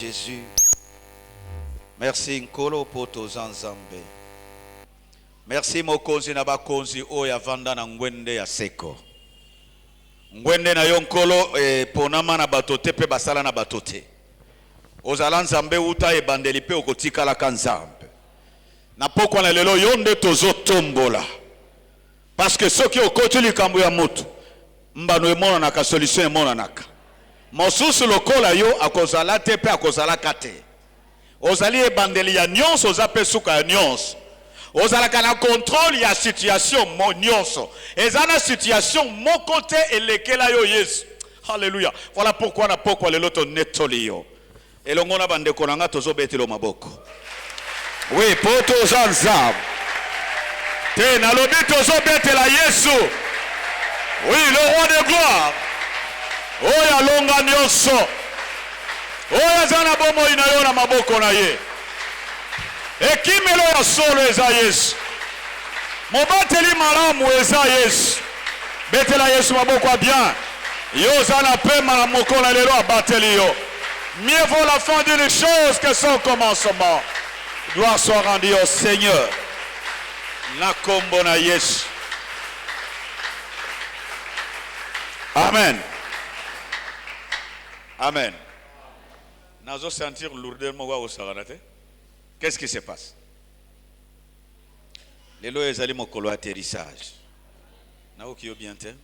Jésus. Merci Nkolo poto zanzambe. Merci mokonzi na bakonzi oya vanda na ngwende ya seko. Ngwende na yo Nkolo ponama na batote pe basala na batote. Ozala nzambe uta ebandeli pe okotikala ka nzambe. Na pokwa na lelo yonde tozo tombola. Parce que ceux qui okoti likambo ya moto mbano emona na ka solution emona naka. Mosusu lokola yo akozala te pe akozala kate. Ozali ebandeli ya nyonso ozape suka ya nyonso. Ozalaka na contrôle ya situation mo nyonso. Ezana situation mon côté elekela yo Yesu. Alléluia. Voilà pourquoi na pokwa lelo to netoli yo. Elongo na bandeko nanga tozobetelo maboko. Oui, poto zanzam. Te na lobi tozobetela Yesu. Oui, le roi de gloire. Oya longa nyonso. Oya zana bomo inayo na maboko na ye. Ekimelo ya solo eza Yesu. Mobateli malamu eza Yesu. Betela Yesu maboko a bien. Yo zana pema na moko na lelo abateli yo. Mieux vaut la fin d'une chose que son commencement. Gloire soit rendue au Seigneur. Na kombo na Yesu. Amen. Amen. Nazo sentir lourdement wa osaranate. Qu'est-ce qui se passe? Lelo ezali mokolo atterrissage. Na okiyo bien te?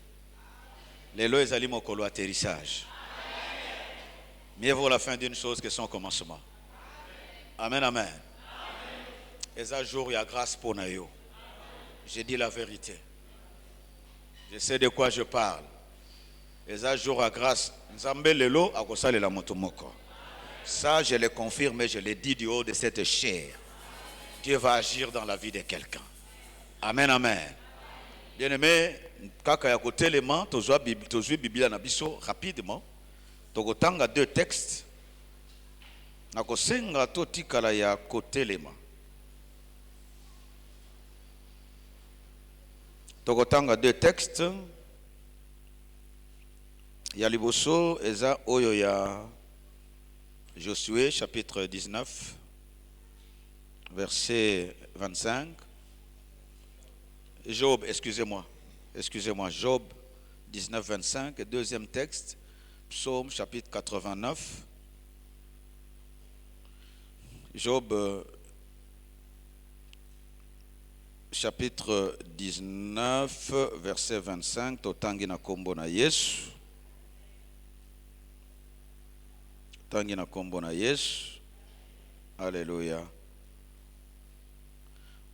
Lelo ezali mokolo atterrissage. Mieux vaut la fin d'une chose que son commencement. Amen, amen. Et un jour, il y a grâce pour Nayo. Je dis la vérité. Je sais de quoi je parle. Et un jour, à grâce, Nzambe lelo akosale la motomoko. Ça, je le confirme et je le dis du haut de cette chair. Dieu va agir dans la vie de quelqu'un. Amen, amen. Bien-aimé, kaka ya kotelema, tozwi Biblia na biso rapidement. Tokotanga deux textes. Nakosenga to tikala ya kotelema. Tokotanga deux textes. Ya liboso eza oyo ya Josué chapitre 19 verset 25. Job, excusez-moi, Job 19 25 et deuxième texte Psaume chapitre 89. Job chapitre 19 verset 25 totangi na kombo na Yesu. Tangi na kombo na Yesu. Alléluia.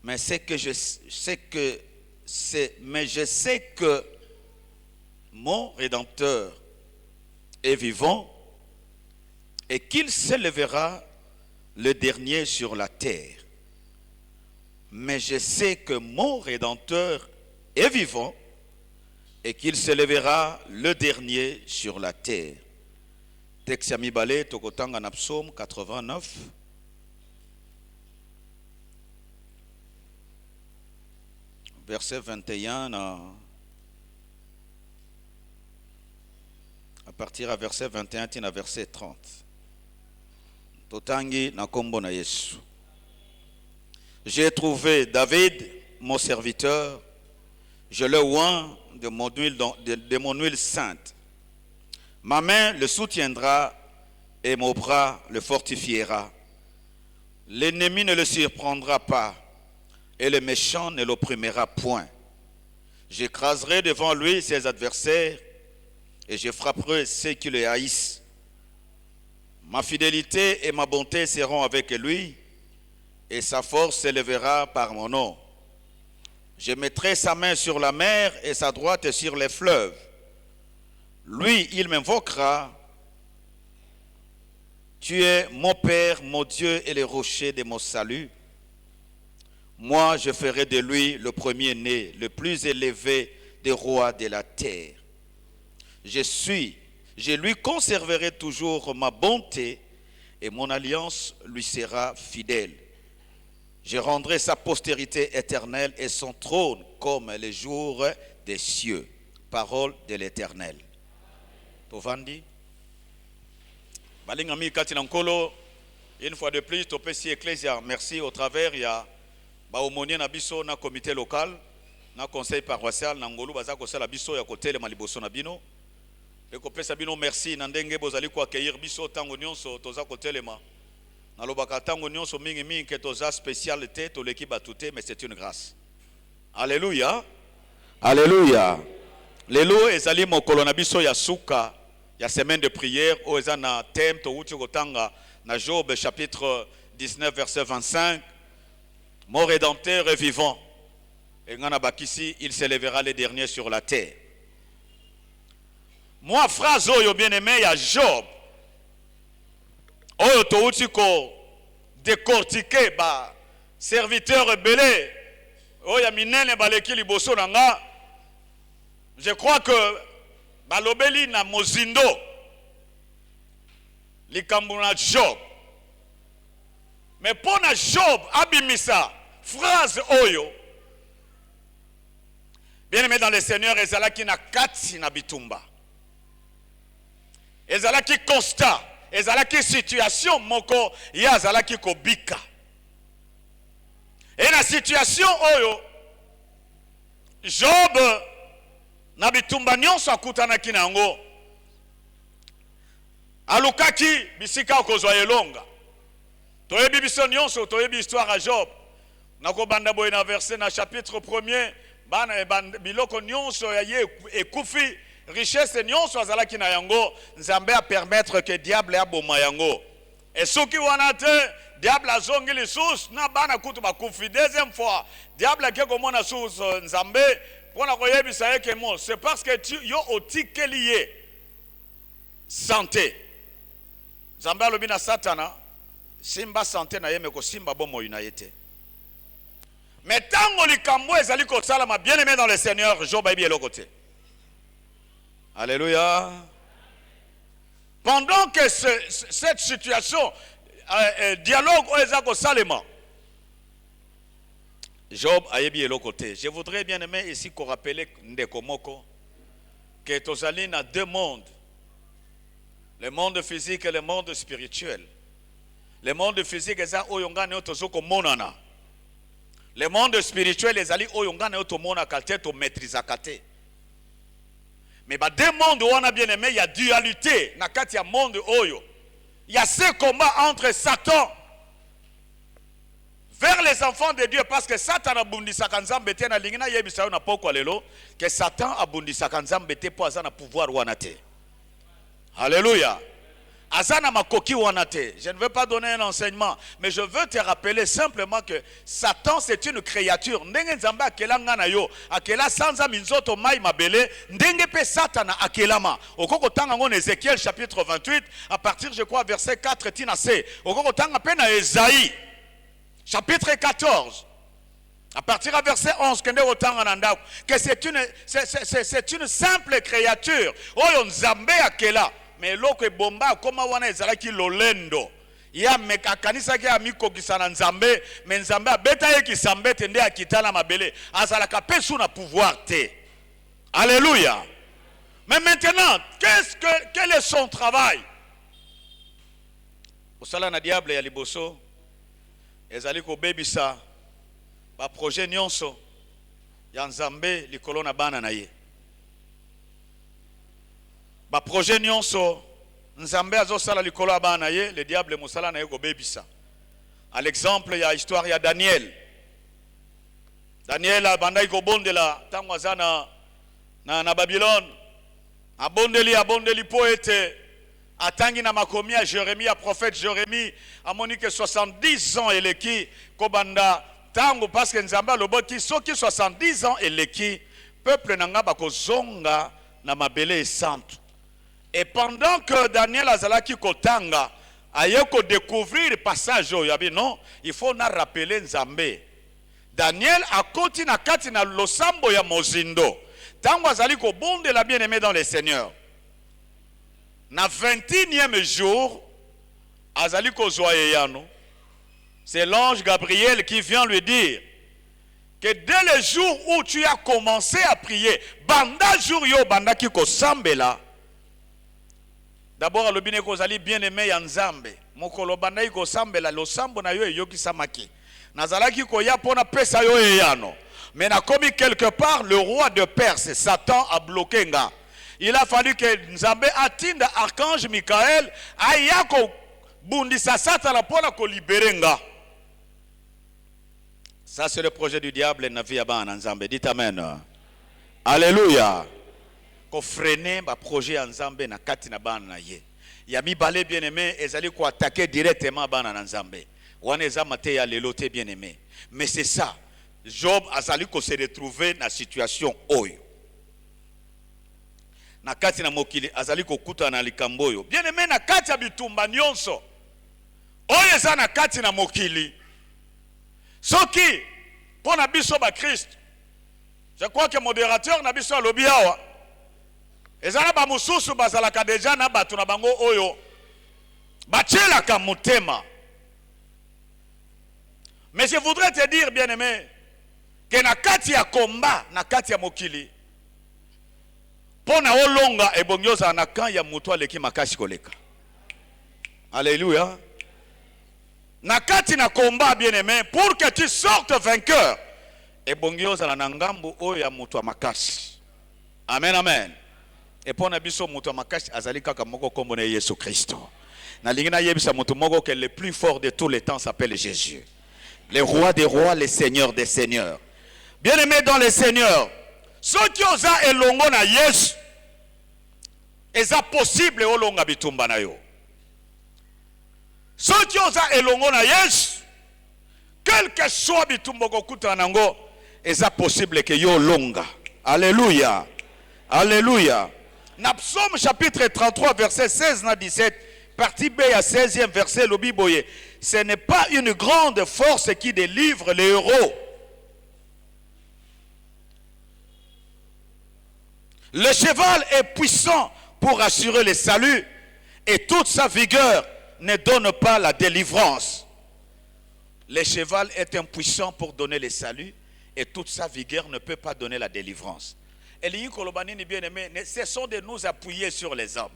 Mais je sais que mon Rédempteur est vivant et qu'il s'élèvera le dernier sur la terre. Mais je sais que mon Rédempteur est vivant et qu'il s'élèvera le dernier sur la terre. Texte ya mibale tokotanga na Psaume 89. Verset 21 à partir à verset 21 tina verset 30. Totangi na kombo na Yesu. J'ai trouvé David, mon serviteur, je le oins de mon huile sainte. Ma main le soutiendra et mon bras le fortifiera. L'ennemi ne le surprendra pas et le méchant ne l'opprimera point. J'écraserai devant lui ses adversaires et je frapperai ceux qui le haïssent. Ma fidélité et ma bonté seront avec lui et sa force s'élèvera par mon nom. Je mettrai sa main sur la mer et sa droite sur les fleuves. Lui, il m'invoquera. Tu es mon Père, mon Dieu et le rocher de mon salut. Moi, je ferai de lui le premier-né, le plus élevé des rois de la terre. Je lui conserverai toujours ma bonté et mon alliance lui sera fidèle. Je rendrai sa postérité éternelle et son trône comme les jours des cieux. Parole de l'Éternel. Tovandi. Balingami Katinankolo, une fois de plus, Topesi Ecclesia, merci au travers, il y a Baomonien Nabiso, na comité local, na conseil paroissial, na Ngolu, Bazako Sala Biso, ya côté le Maliboso Nabino. Et Kopesa Bino, merci, Nandenge Bozali ko accueillir Biso, Tango Nyonso, Toza côté le Ma. Na Lobaka Tango Nyonso, Mingi Mingi, que Toza spécialité, to l'équipe batouté, mais c'est une grâce. Alléluia. Alléluia. Lelo ezali mokolo na biso ya suka ya semaine de prière o ezana thème to uti kotanga na Job chapitre 19 verset 25. Mon rédempteur est vivant. Et ngana bakisi il s'élèvera les derniers sur la terre. Moi phrase oyo bien aimé ya Job. Oyo to uti ko décortiquer ba serviteur rebelle oya minene baleki liboso nanga. Je crois que balobeli na mozindo likambo na Job. Mais pour na Job abimisa phrase oyo bien aimé dans le Seigneur ezalaki na kati na bitumba. Ezalaki constat, ezalaki situation moko ya ezalaki kobika. Et la situation oyo Job na bitumba nyonso akutanaki nango alukaki bisika okozwa elonga toyebi biso nyonso toyebi histoire ya Job nakobanda boye na verset na chapitre 1er bana biloko nyonso ya ye ekufi richesse nyonso azalaki na yango Nzambe a permettre que diable aboma yango et soki wana te diable azongi lisusu na bana kutu bakufi deuxième fois diable ake komona susu Nzambe c'est parce que tu yo otike lié santé. Zamba lobina satana simba santé na yeme ko simba bomo inayete. Mais tango likambo ezali ko salama bien aimé dans le Seigneur, Job a bien le côté. Alléluia. Pendant que cette situation dialogue ezako salema Job a yebi l'autre côté. Je voudrais bien aimer ici qu'on rappelle Ndekomoko que tozali na deux mondes. Le monde physique et le monde spirituel. Le monde physique est oyongane otozoko monana. Le monde spirituel est ali oyongane otomona kate to maîtriser kate. Mais ba deux mondes on a bien aimé, il y a dualité na kati ya monde oyo. Il y a ce combat entre Satan vers les enfants de Dieu, parce que Satan a bundi sakanzambe te na lingina yebisa na poko lelo que Satan a bundi sakanzambe te po azana pouvoir wanate. Alléluia. Azana makoki wanate. Je ne veux pas donner un enseignement, mais je veux te rappeler simplement que Satan c'est une créature. Ndenge nzamba akela ngana yo, akela sanza minzoto mai mabele, ndenge pe Satan akelama. Okoko tanga ngone Ézéchiel chapitre 28 à partir je crois verset 4 tina c. Okoko tanga pe na Esaïe chapitre 14, à partir du verset 11, que c'est une simple créature. Oyo Nzambe akela, mais loko bomba koma wana ezalaki lolendo. Ya mekakanisa ki amiko kisana Nzambe, mais Nzambe abeta ye kisambe tende akitana mabele, azalaka pesu na pouvoir te. Alléluia. Mais maintenant, quel est son travail? Osala na diable ya liboso. Ezali ko bebisa ba projet nyonso ya Nzambe likolo na bana na ye. Ba projet nyonso Nzambe azosala likolo ya bana na ye, le diable musala na ye ko bebisa. À l'exemple ya histoire ya Daniel. Daniel abandai ko bondela tango azana na Babylone. Abondeli poete atangi na makomi ya Jérémie, à prophète Jérémie, a monique 70 ans eleki kobanda tango parce que Nzamba loboti soki 70 ans eleki peuple nanga bakozonga na mabele santo. Et pendant que Daniel azalaki kotanga ayeko découvrir passage yabi non, il faut na rappeler Nzambe. Daniel a koti na kati na losambo ya mozindo. Tango azali ko bonde la bien-aimé dans le Seigneur. Na 21e jour, azali kozwa yano. C'est l'ange Gabriel qui vient lui dire que dès le jour où tu as commencé à prier, banda jour yo banda ki ko sambela. D'abord alobine kozali bien aimé ya Nzambe. Mokolo bandai ko sambela losambo na yo yoki samaki. Nazalaki ko ya pona pesa yo eyano. Mais na komi quelque part le roi de Perse, Satan a bloqué nga. Il a fallu que Nzambe atinda archange Michael ayako bundisa Satan pona ko libérer nga. Ça c'est le projet du diable na vie ya Nzambe. Dites amen. Alléluia. Ko freiner ba projet ya Nzambe na kati na bana na ye. Ya mibale bien aimé ezali ko attaquer directement bana na Nzambe. Wana eza mate ya lelo te bien aimé. Mais c'est ça. Job azali ko se retrouver na situation oyo. Na kati na mokili azali ko kuta na likambo oyo. Bien aimé na kati ya bitumba nyonso. Oyo eza na kati na mokili. Soki pona biso ba Christ. Je crois que modérateur na biso alobi awa. Ezana ba mususu bazalaka deja na batu na bango oyo. Bachelaka mutema. Mais je voudrais te dire, bien-aimé, que na kati ya combat, na kati ya mokili, pona olonga ebongyoza na kan ya mutu aleki makasi koleka. Alléluia. Na kati na combat, bien-aimé, pour que tu sortes vainqueur, ebongyoza na ngambu oyo ya mutu makasi. Amen, amen. Et pona biso mutu makasi azali kaka moko kombo na Yesu Kristo. Na lingina yebisa mutu moko que le plus fort de tous les temps s'appelle Jésus. Le roi des rois, le seigneur des seigneurs. Bien-aimés dans les seigneurs, ceux qui osent elongo na Yesu, eza possible olonga bitumba na yo. Ceux qui osent elongo na Yesu, quel que soit bitumba kokuta nango, eza possible que yo longa. Alléluia. Alléluia. Na Psaume chapitre 33 verset 16 na 17, partie B à 16e verset le Biboye. Ce n'est pas une grande force qui délivre les héros. Le cheval est puissant pour assurer le salut et toute sa vigueur ne donne pas la délivrance. Le cheval est impuissant pour donner le salut et toute sa vigueur ne peut pas donner la délivrance. Et les Kolobanini bien-aimés, cessons de nous appuyer sur les hommes.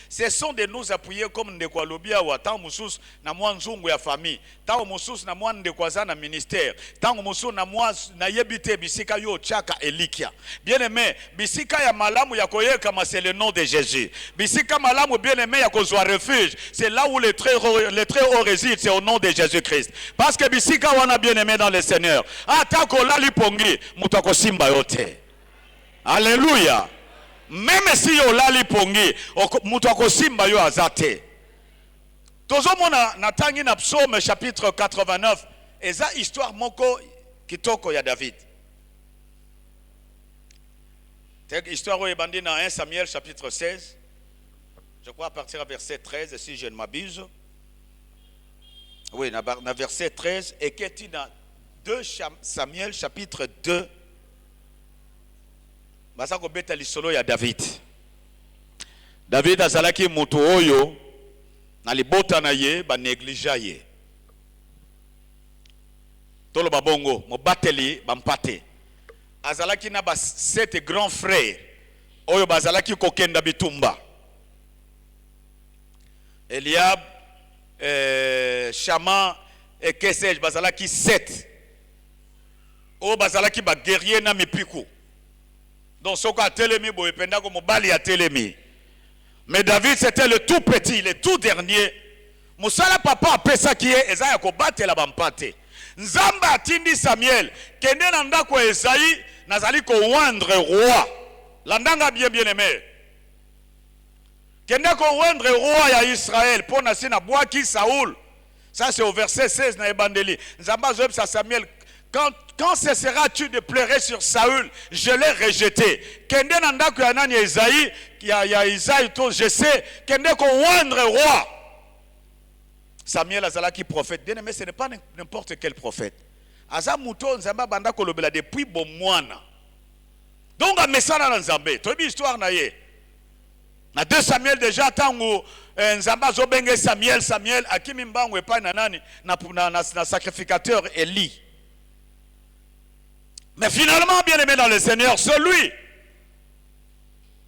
Ce sont de nous appuyer comme ndeko lobia wa tant musus na mwa nzungu ya famille, tant musus na mwa ndeko za na ministère, tant musus na mwa na yebite bisika yo chaka elikia. Bien-aimé, bisika ya malamu ya koyeka ma c'est le nom de Jésus. Bisika malamu bien-aimé ya kozwa refuge, c'est là où le très haut réside, c'est au nom de Jésus-Christ. Parce que bisika wana bien-aimé dans le Seigneur. Atako la lipongi mutako simba yote. Alléluia. Même si yo lali pongi, mutu akosimba yo azate. Tozo mona natangi na Psaume chapitre 89, eza histoire moko kitoko ya David. Histoire oyo ebandi na 1 Samuel chapitre 16. Je crois à partir du verset 13 si je ne m'abuse. Oui, na verset 13 et qui est dans 2 Samuel chapitre 2. Basako beta lisolo ya David. David azalaki mutu oyo na libota na ye ba négligea ye. Tolo babongo mobateli bampate. Azalaki na ba 7 grands frères oyo bazalaki kokenda bitumba. Eliab, Shama et Kesej bazalaki 7. Oyo bazalaki ba guerrier na mipiku. Donc, ce qu'on a télémi, mais David, c'était le tout petit, le tout dernier. Moussala papa a ça qui est, Esaïe a combattu la bampate. Nzamba atindi Samuel, kende nanda ko Esaïe, nazali ko wandre roi. Landanga bien aimé. Kende ko wandre roi ya Israël, pour nasi na boaki Saoul. Ça c'est au verset 16 na Ebandeli. Nzamba zob sa Samuel, quand cesseras-tu de pleurer sur Saül? Je l'ai rejeté. Kende nanda ko yanani Esaïe, ya Isaïe to je sais, kende ko wandre roi. Samuel azalaki prophète. Bien aimé, ce n'est pas n'importe quel prophète. Aza muto nzamba banda ko lobela depuis bon mwana. Donc a mesana na nzambe. To bi histoire na ye. Na 2 Samuel déjà tango nzamba zo benge Samuel akimi mbango epa na nani na sacrificateur Eli. Mais finalement, bien aimé dans le Seigneur, celui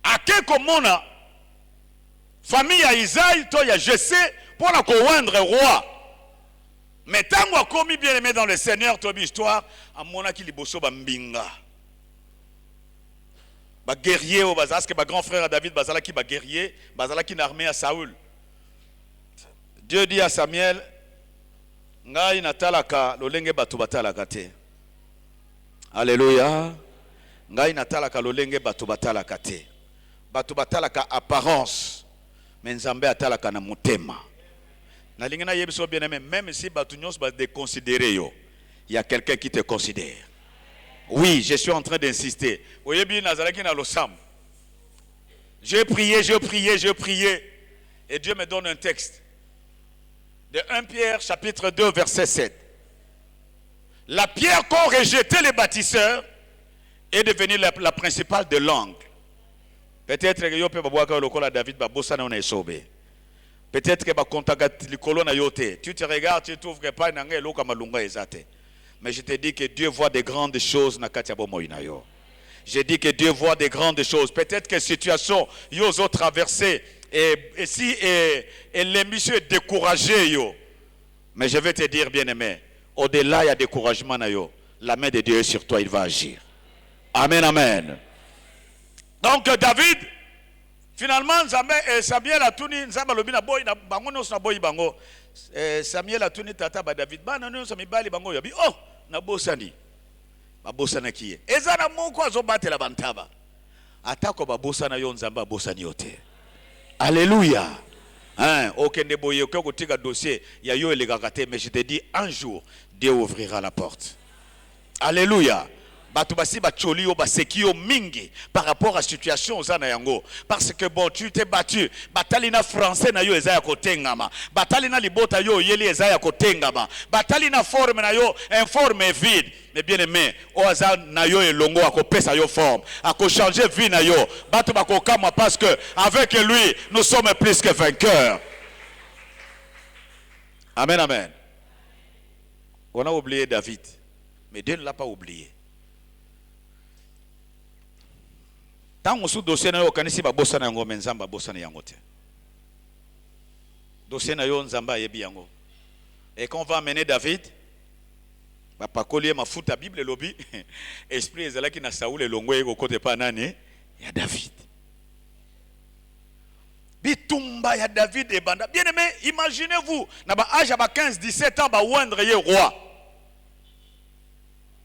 à qui komona famille ya Isaïe, toi ya Jessé, pour la rendre roi. Mais tant qu'on a commis bien aimé dans le Seigneur, toi l'histoire, à mon aki liboso bambinga. Ba guerrier au bazar, parce que ba grand frère David bazala qui ba guerrier, bazala qui n'armée à Saoul. Dieu dit à Samuel, ngai natalaka lolenge batu batalaka te. Alléluia. Ngai natalaka lolenge batu batalaka te. Batu batalaka apparence, mais nzambe atalaka na mutema. Na lingena yebiso bien aimé, même si batu nyos ba déconsidérer yo, il y a quelqu'un qui te considère. Oui, je suis en train d'insister. Oyebi nazalaki na losam. J'ai prié, j'ai prié, j'ai prié, et Dieu me donne un texte. De 1 Pierre chapitre 2 verset 7. La pierre qu'ont rejeté les bâtisseurs est devenue la principale de l'angle. Peut-être que yo pe babwaka lokola David babosa na ona sobe. Peut-être que ba contacte likolo na yote. Tu te regardes, tu trouves pas na ngelo kama lunga ezate. Mais je te dis que Dieu voit des grandes choses na kati ya bomoyi na yo. Je dis que Dieu voit des grandes choses. Peut-être que situation yo zo traversé et si l'émission est découragée yo. Mais je vais te dire bien aimé, au-delà il y a découragement na yo. La main de Dieu est sur toi, il va agir. Amen, amen. Donc David, finalement, Samuel a tourné, Samuel a tourné tata ba David. Ba nanu samibali bango yabi. Oh, na bosani. Ba bosana kiye. Ezana moko azobatela bantaba. Atako ba bosana yo nzamba bosani yote. Alléluia. Hein, okende boye ko tika dossier ya yo elegakate, mais je te dis un jour Dieu ouvrira la porte. Alléluia. Batu basi bacholi yo baseki yo mingi par rapport à la situation ozana yango, parce que bon tu t'es battu batalina français na yo ezaya kotengama, batalina libota yo yeli ezaya kotengama, batalina forme na yo informe vide. Mais bien aimé, oza na yo elongo akopesa yo forme, ako changer vie na yo, batu bakokama, parce que avec lui nous sommes plus que vainqueurs. Amen, amen. On a oublié David, mais Dieu ne l'a pas oublié. Tant que sous dossier na yo kanisi ba bossa na yango menzamba bossa na yango te. Dossier na yo nzamba yebi yango. Et quand on va amener David, ba pakolier ma futa Bible lobi, esprit ezalaki na Saoul elongo eko kote pa nani ya David. Bitumba ya David et banda. Bien aimé, imaginez-vous, na ba âge ba 15-17 ans ba wendre ye roi.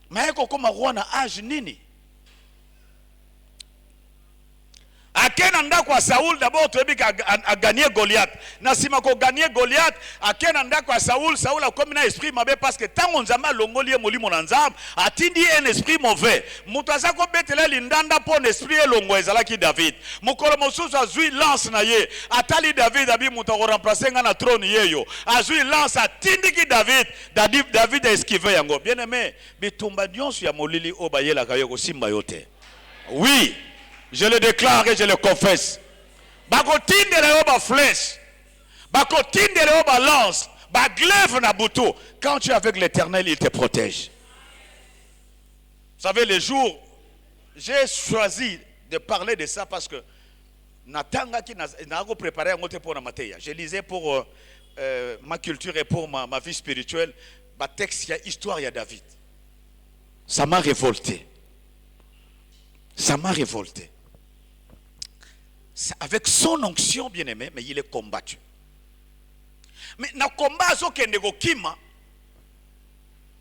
Mais eko koma roi na âge nini? Akena ndako wa Saoul d'abord tu a gagné Goliath. Nasima ko gagné Goliath, akena ndako wa Saoul, Saoul a comme un esprit mauvais parce que tant on zama longolie molimo nanzam, atindi un esprit mauvais. Mutaza ko betela lindanda pour un esprit longo ezalaki David. Mukolo mosusu azui lance na ye, atali David abi mutako remplacer nga na trône yeyo. Azui lance atindi ki David a esquivé yango. Bien aimé, bitumba nyonso ya molili obayela kayo ko simba yote. Oui. Je le déclare et je le confesse. Bakotinde le ba flèche. Bakotinde le ba lance. Ba glaive na buto. Quand tu es avec l'Éternel, il te protège. Vous savez, les jours, j'ai choisi de parler de ça parce que Natanga qui n'a préparé un autre pour la matière. Je lisais pour ma culture et pour ma vie spirituelle. Ba texte, il y a histoire, il y a David. Ça m'a révolté. Ça m'a révolté. Avec son onction bien aimé, mais il est combattu. Mais dans le combat, il y a kima.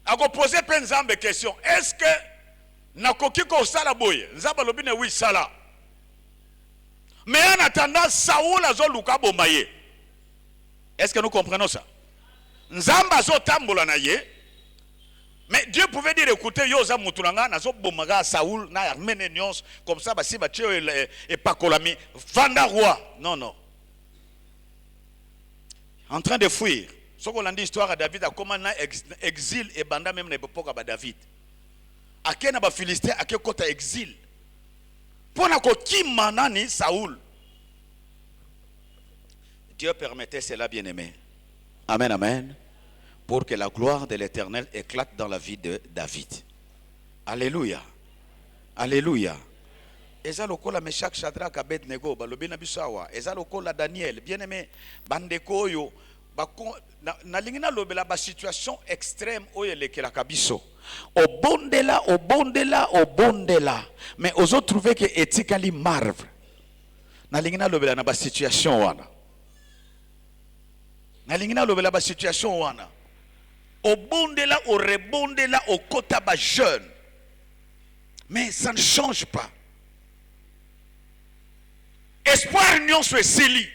A poser plein de questions. Est-ce que na kokiko sala boye, nzaba lobine oui sala. Mais en attendant, Saoul a zo luka bombaye. Est-ce que nous comprenons ça? Nzamba zo tambola na ye. Mais Dieu pouvait dire, écoutez, yoza mutunanga na zo bomaga Saoul na armene nyons comme ça basi ba tio et pakolami vanda roi. Non non. En train de fuir. Ce qu'on a dit histoire à David a comment na exil et banda même na époque ba David. Akena ba Philistin ake kota exil. Pona ko kima nani Saoul. Dieu permettait cela bien-aimé. Amen amen. Pour que la gloire de l'Éternel éclate dans la vie de David. Alléluia. Alléluia. eza lokola Meshach, Shadrach, Abednego, balobi na biso awa, eza lokola Daniel, bien aimé, bandeko oyo, na lingina lobela ba situation extrême oyo lekelaka biso. Obondela, mais ozo trouver que etikali marbre. Na lingina lobela na ba situation wana. Na lingina lobela ba situation wana. Obondela, rebondela, kota ba jeune. Mais ça ne change pas. Espoir nyonso esili.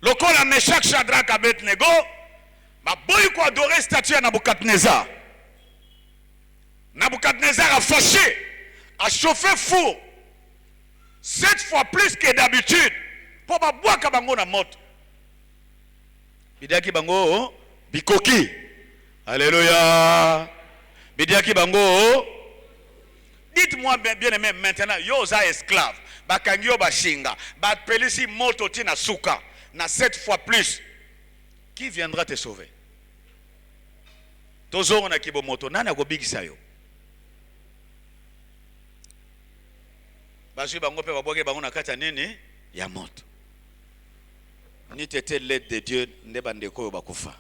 Lokola Meshach, Shadrach, Abednego, ba boy ko adorer statue ya Nabucodonosor. Nabucodonosor a fâché, a chauffé four 7 fois plus que d'habitude pour ba boaka bango na moto. Bidiaki bango bikoki. Alléluia. Bidiaki bango. Dites-moi bien aimé maintenant, yo za esclave, ba kangyo ba shinga, ba pelisi moto tina suka, na 7 fois plus. Qui viendra te sauver? Tozo na kibo moto, nani akobikisa yo? Basu bango pe baboke bango na kata nini ya moto. Ni tete l'aide de Dieu ne bandeko yo bakufa.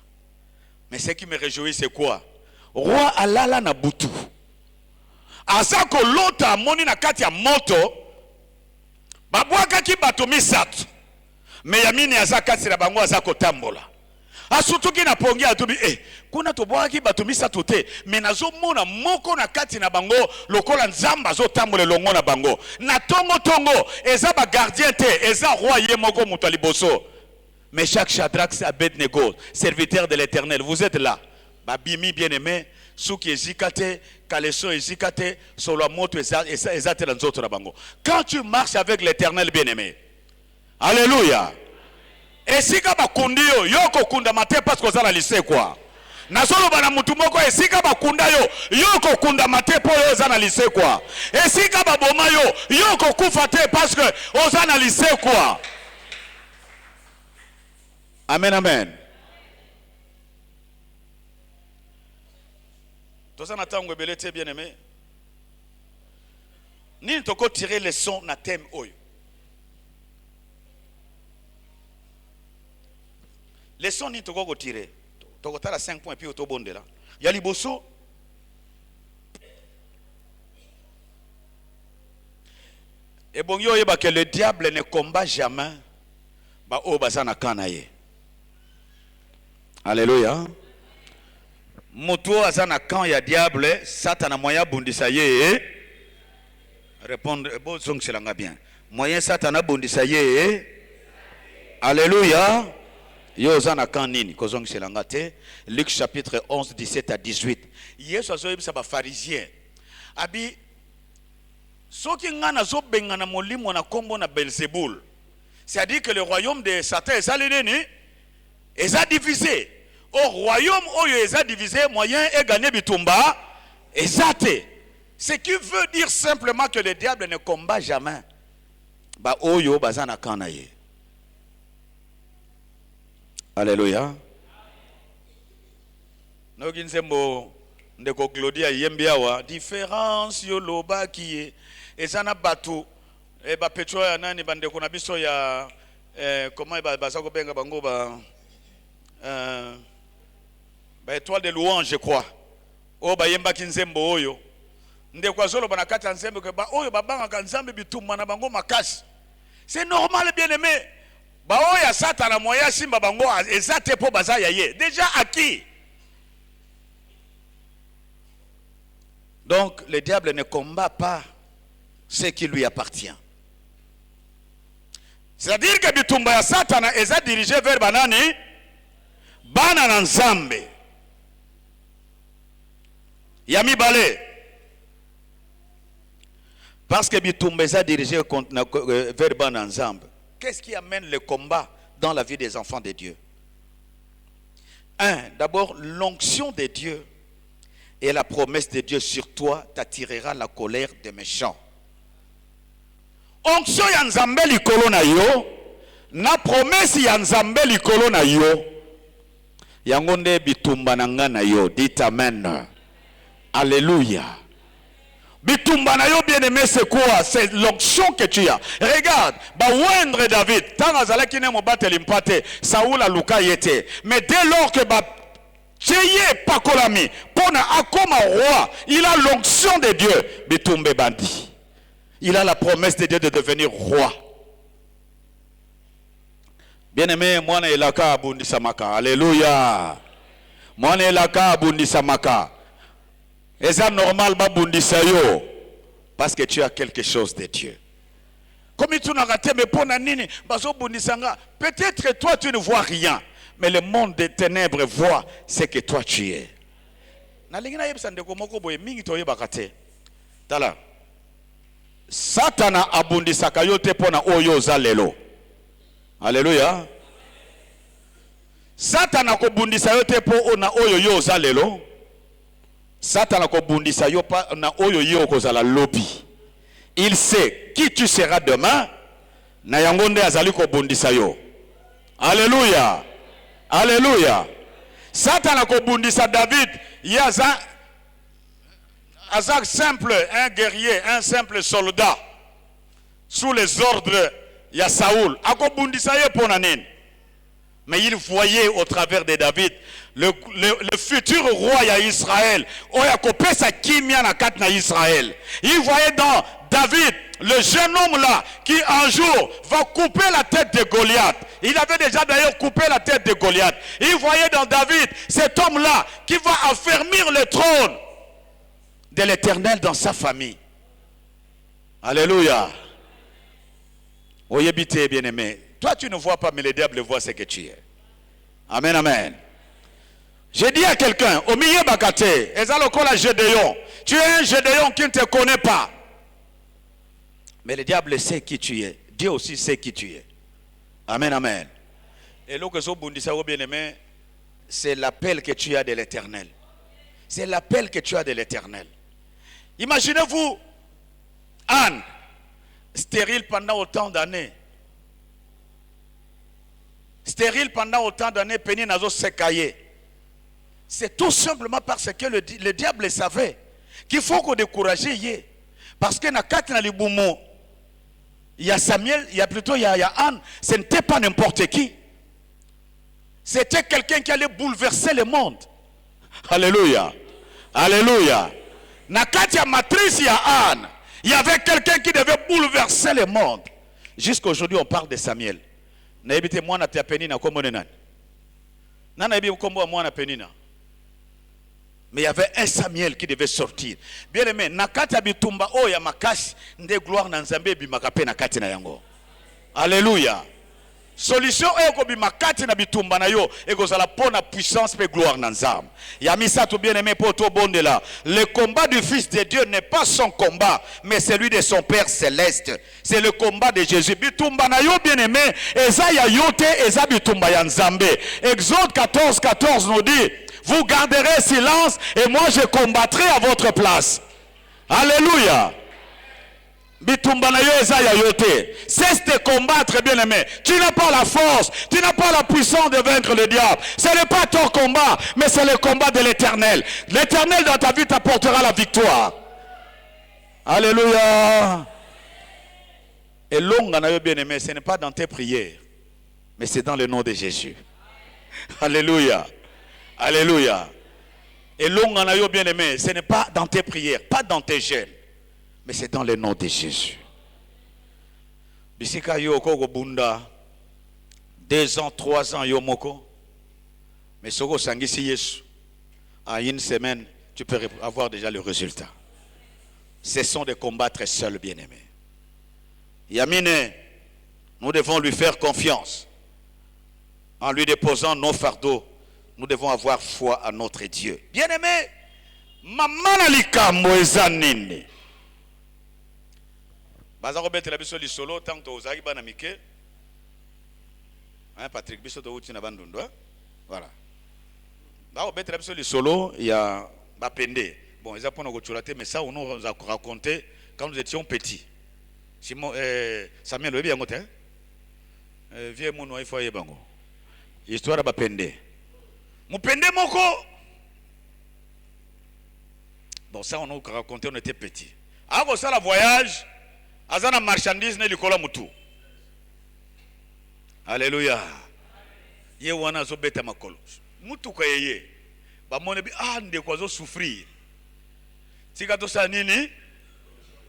Mais ce qui me réjouit c'est quoi? Roi alala na butu. Azako lota moni na kati ya moto babwaka ki bato misatu me yamini azakati na bango azako tambola asutuki na pongi atubi kuna tobwaka ki bato misatu te me nazomona moko na kati na bango lokola nzamba zo tambola longo na bango na tongo eza ba gardien te eza roi ye moko muto liboso. Meshach, Shadrach, Abednego, serviteurs de l'Éternel, vous êtes là. Babimi bien-aimé, souki ezikate, kaleso ezikate, solo moto ezate na nzoto na bango. Quand tu marches avec l'Éternel bien-aimé, alléluia. Esika bakundi yo, yoko kunda mate parce que ozala lycée quoi. Na solo bana mutu moko esika bakunda yo, yoko kunda mate po yo ozana lycée quoi. Esika baboma yo, yoko kufa te parce que ozana lycée quoi. Amen, amen. Tout ça n'attend que bien aimé. Ni toko tirer les sons na thème oyo. Les sons ni toko tirer. Toko tala 5 points puis auto bonde là. Ya liboso. Et bon yo yeba que le diable ne combat jamais ba o bazana kanaye. Alléluia. Moto azana quand il y a diable, Satan a moyen bundisa ye. Répondre, bon son c'est langa bien. Moyen Satan a bundisa ye. Alléluia. Yo zana quand nini, kozong c'est langa te. Luc chapitre 11 17 à 18. Yesu azoyebisa ba pharisien. Abi soki ngana zo bengana molimo na kombo na Belzéboul. C'est-à-dire que le royaume de Satan est salineni est divisé. Au royaume où il est divisé, moyen est gagné bitumba, exacté. Ce qui veut dire simplement que le diable ne combat jamais. Ba oyo bazana kanaye. Alléluia. Noginsembo ndeko Claudia yembiawa différence yo loba qui ezana batu e ba petro ya nani bandeko na biso ya comment bazako benga bango ba étoile de louange je crois o ba yemba kinzembo oyo ndeko azolo bana kata nzembo ke ba oyo babanga kanzambe bitumba na bango makasi. C'est normal bien aimé. Ba oya Satan moya simba bango ezate po bazaya ye déjà acquis. Donc le diable ne combat pas ce qui lui appartient. C'est-à-dire que bitumba ya Satan est dirigé vers banani bana na nzambe. Yami balé. Parce que bitumba est dirigé vers bana nzambe. Qu'est-ce qui amène le combat dans la vie des enfants de Dieu? D'abord, l'onction de Dieu et la promesse de Dieu sur toi t'attirera la colère des méchants. Onction ya nzambe likolo na yo, na promesse ya nzambe likolo na yo. Yango nde bitumba na nga na yo. Dites amen. Alléluia. Bitumba na yo bien aimé, c'est quoi? C'est l'onction que tu as. Regarde, Bawendre David, tant azalaki ne mobate limpate, Saoul a luka yete. Mais dès lors que Tcheye Pakolami, Pona Akoma roi, il a l'onction de Dieu. Bitumbe bandi. Il a la promesse de Dieu de devenir roi. Bien aimé, moi na elaka abundi samaka. Alléluia. Moi na elaka abundi samaka. Et ça normal babundi sayo. Parce que tu as quelque chose de Dieu. Comme tu n'as raté, mais pour nanini, peut-être toi tu ne vois rien. Mais le monde des ténèbres voit ce que toi tu es. Satana abundi sakayote pona oyo zalelo. Alléluia. Satana kobundisa yote po na oyo yo zalelo. Satana kobundisa yo pa na oyo yo kozala lobi. Il sait qui tu seras demain. Na yangonde azali kobundisa yo. Alléluia. Alléluia. Satana kobundisa David, yaza simple, un guerrier, un simple soldat sous les ordres ya Saoul. Akobundisa ye ponanen. Mais il voyait au travers de David le futur roi ya Israël. Israël. Il voyait dans David le jeune homme là qui un jour va couper la tête de Goliath. Il avait déjà d'ailleurs coupé la tête de Goliath. Il voyait dans David cet homme là qui va affermir le trône de l'Éternel dans sa famille. Alléluia. Oyebite bien-aimé. Toi tu ne vois pas, mais le diable voit ce que tu es. Amen, amen. J'ai dit à quelqu'un, au milieu bakate, ezalokola Gédéon. Tu es un Gédéon qui ne te connaît pas. Mais le diable sait qui tu es. Dieu aussi sait qui tu es. Amen, amen. Et là que so bundisa o bien-aimé, c'est l'appel que tu as de l'Éternel. C'est l'appel que tu as de l'Éternel. Imaginez-vous Anne, stérile pendant autant d'années. Stérile pendant autant d'années, Péni Nazo Sekaye. C'est tout simplement parce que le diable savait qu'il faut qu'on décourage. Parce que dans Libumo, il y a Samuel, il y a Anne. Ce n'était pas n'importe qui. C'était quelqu'un qui allait bouleverser le monde. Alléluia. Alléluia. Dans la matrice, il y a Anne. Il y avait quelqu'un qui devait bouleverser le monde. Jusqu'aujourd'hui, on parle de Samuel. Mais il y avait un Samuel qui devait sortir. Bien aimé, nakata bitumba o ya makasi nde gloire na nzambe bimakape na kati na yango. Alléluia. Solution est ko bimakati na bitumba na yo et ko la pona puissance pe gloire na nzambe. Ya misa to bien aimé pour to bonde là. Le combat du fils de Dieu n'est pas son combat, mais celui de son Père céleste. C'est le combat de Jésus. Bitumba na yo bien aimé, eza ya yote eza bitumba ya nzambe. Exode 14:14 nous dit: vous garderez silence et moi je combattrai à votre place. Alléluia. Cesse de combattre, bien aimé. Tu n'as pas la force, tu n'as pas la puissance de vaincre le diable. Ce n'est pas ton combat, mais c'est le combat de l'Éternel. L'Éternel dans ta vie t'apportera la victoire. Alléluia. Et long, bien aimé, ce n'est pas dans tes prières, mais c'est dans le nom de Jésus. Alléluia. Alléluia. Et long, bien aimé, ce n'est pas dans tes prières, pas dans tes jeûnes, mais c'est dans le nom de Jésus. Bisika yo ko bunda 2 ans, 3 ans yo moko. Mais soko sangisi Yesu. En une semaine, tu peux avoir déjà le résultat. Cessons de combattre seul, bien-aimé. Yamine, nous devons lui faire confiance. En lui déposant nos fardeaux, nous devons avoir foi à notre Dieu. Bien-aimé, maman likambo ezanini. Bazaro bete la biso li solo tant to ozaki bana mike. Hein Patrick biso to uti na bandundo. Voilà. Bazaro bete la biso li solo ya bapende. Bon, ils apprennent au chulate mais ça on nous a raconté quand nous étions petits. Simon Samuel webi yango te. Vie mon il faut yebango. Histoire bapende. Mupende moko. Bon, ça on nous a raconté, on était petits. Ako sala voyage, azana marchandise ne likola mutu. Alléluia. Ye wana zo beta makolo. Mutu kwa yeye. Ba mone bi nde kwa zo souffrir. Tika to sa nini?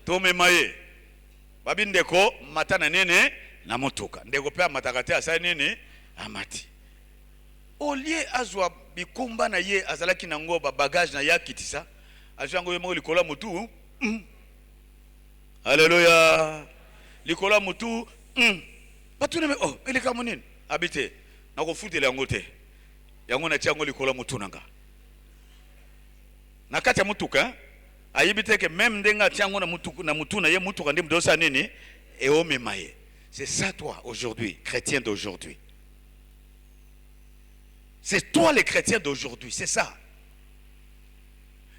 To memaye. Babi ndeko matana nene na mutuka. Ndeko pia matakate asa nini? Amati. Olie azwa bikumba na ye azalaki na ngo ba bagage na yakitisa. Azwango ye mo likola mutu. Alléluia. Likola mutu. Batu neme eleka munini habite na ko futele yango te. Yango na tiango likola mutu nanga. Na kati ya mutuka ayibite ke même ndenga tiango na mutu na ye mutuka ndi mdosa nini e omemaye. C'est ça toi aujourd'hui, chrétien d'aujourd'hui. C'est toi les chrétiens d'aujourd'hui, c'est ça.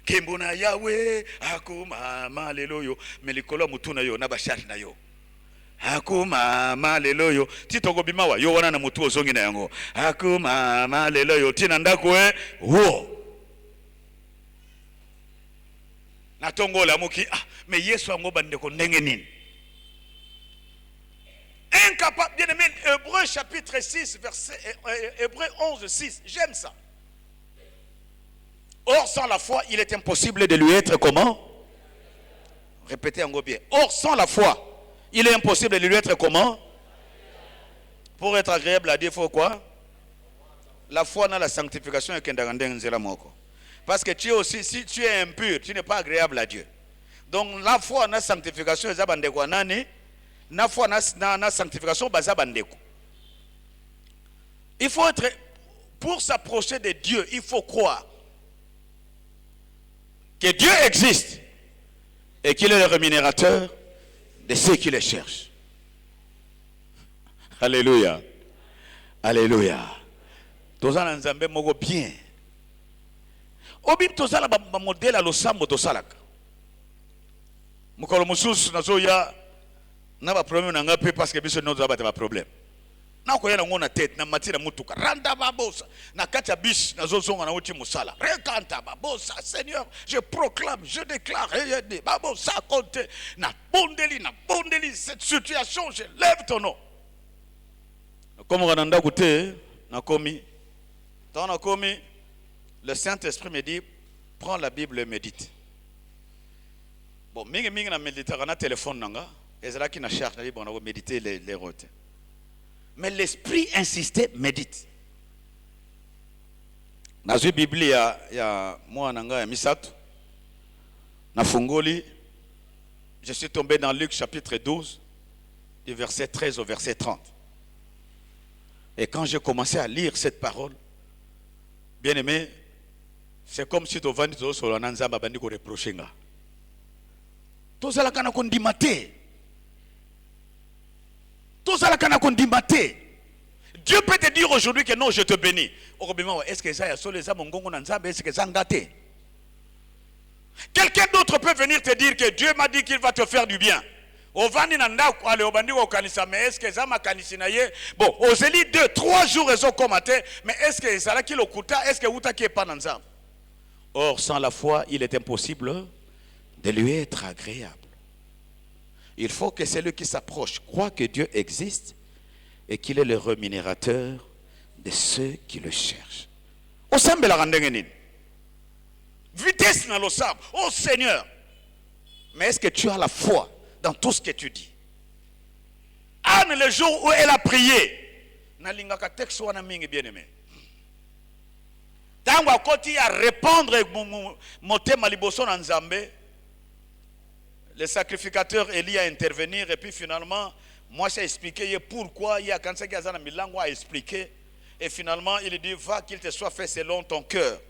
Kembona Yahweh akuma maleloyo melikolo mutu na yo na bashari na yo. Akuma maleloyo titoko bimawa yo wana na mutu ozongi na yango. Akuma maleloyo tina ndako wo. Na tongo la muki mais Yesu ango bandeko ndenge nini? Incapable, bien aimé, Hébreu chapitre 6 verset Hébreu 11 6, j'aime ça. Or sans la foi, il est impossible de lui être comment? Répétez en bien. Or sans la foi, il est impossible de lui être comment? Pour être agréable à Dieu, il faut quoi? La foi dans la sanctification est qu'un moko. Parce que tu es aussi, si tu es impur, tu n'es pas agréable à Dieu. Donc la foi dans la sanctification est zabandeko nani? La foi dans la sanctification bazabandeko. Il faut être, pour s'approcher de Dieu, il faut croire que Dieu existe et qu'il est le rémunérateur de ceux qui le cherchent. Alléluia. Alléluia. Tozala nzambe moko bien. Obim tozala ba modèle à losambo tosalaka. Mukolo mususu nazoya na ba problème na ngape parce que biso nozo ba ba problème. Na ko yana ngona tête na matira mutuka randa babosa na katia bish na zozonga na uti musala rekanta babosa Seigneur je proclame je déclare babosa compte na bondeli cette situation je lève ton nom comme on anda goûté na komi tant na komi le Saint-Esprit me dit prends la Bible et médite. Bon mingi na méditer na téléphone nanga ezala ki na charge na bon na méditer les routes. Mais l'esprit insistait, médite. Dans la Bible, il y a moi nanga misatu. Na fungoli, je suis tombé dans Luc chapitre 12, du verset 13 au verset 30. Et quand j'ai commencé à lire cette parole, bien aimé, c'est comme si tu vandi to solo nanzamba bandi ko reprochenga. To sala kana ko ndimate. Dieu peut te dire aujourd'hui que non, je te bénis. Est-ce que ça y a est-ce que ça ngate? Quelqu'un d'autre peut venir te dire que Dieu m'a dit qu'il va te faire du bien. Bon, aux élites 2, 3 jours ils ont commenté, mais est-ce que ça là qui l'okuta, est-ce que Uta qui est pas dans ça? Or, sans la foi, il est impossible de lui être agréable. Il faut que celui qui s'approche croit que Dieu existe et qu'il est le rémunérateur de ceux qui le cherchent. Vitesse dans le sable. Oh Seigneur. Mais est-ce que tu as la foi dans tout ce que tu dis? Anne, le jour où elle a prié, nalingaka texte wana mingi bien aimé. Tango akoti à répondre motema liboso na Nzambe. Le sacrificateur Élie a intervenir et puis finalement, moi j'ai expliqué pourquoi il y a quand ça a milango a expliqué et finalement il dit va qu'il te soit fait selon ton cœur.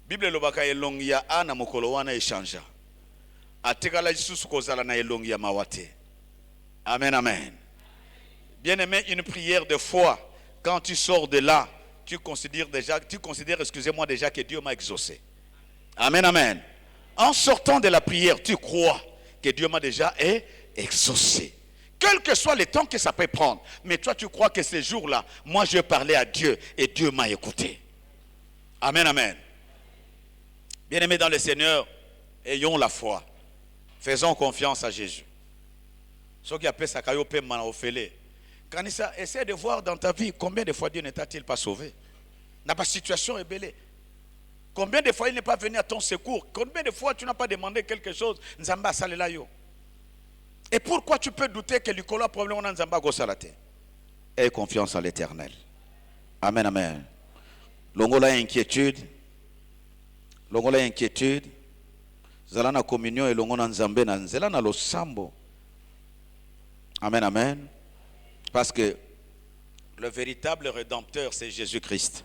Bible lobaka elongi ya ana mokolo wana échangea. Atekala Jesus kozala na elongi ya mawate. Amen amen. Bien aimé, une prière de foi quand tu sors de là, tu considères excusez-moi déjà que Dieu m'a exaucé. Amen amen. En sortant de la prière, tu crois que Dieu m'a déjà exaucé. Quel que soit le temps que ça peut prendre. Mais toi, tu crois que ces jours-là, moi, je parlais à Dieu et Dieu m'a écouté. Amen, amen. Bien-aimés dans le Seigneur, ayons la foi. Faisons confiance à Jésus. Ce qui appelle ça kayo pe mana ofele. Kanisa, essaie de voir dans ta vie combien de fois Dieu ne t'a-t-il pas sauvé. N'a pas situation est belle. Combien de fois il n'est pas venu à ton secours? Combien de fois tu n'as pas demandé quelque chose? Nzamba salela yo. Et pourquoi tu peux douter que Nicolas problème on Nzamba go salate? Aie confiance en l'Éternel. Amen, amen. Longola inquiétude. Longola inquiétude. Zalana communion et longona nzambe na nzela na losambo. Amen, amen. Parce que le véritable rédempteur c'est Jésus-Christ.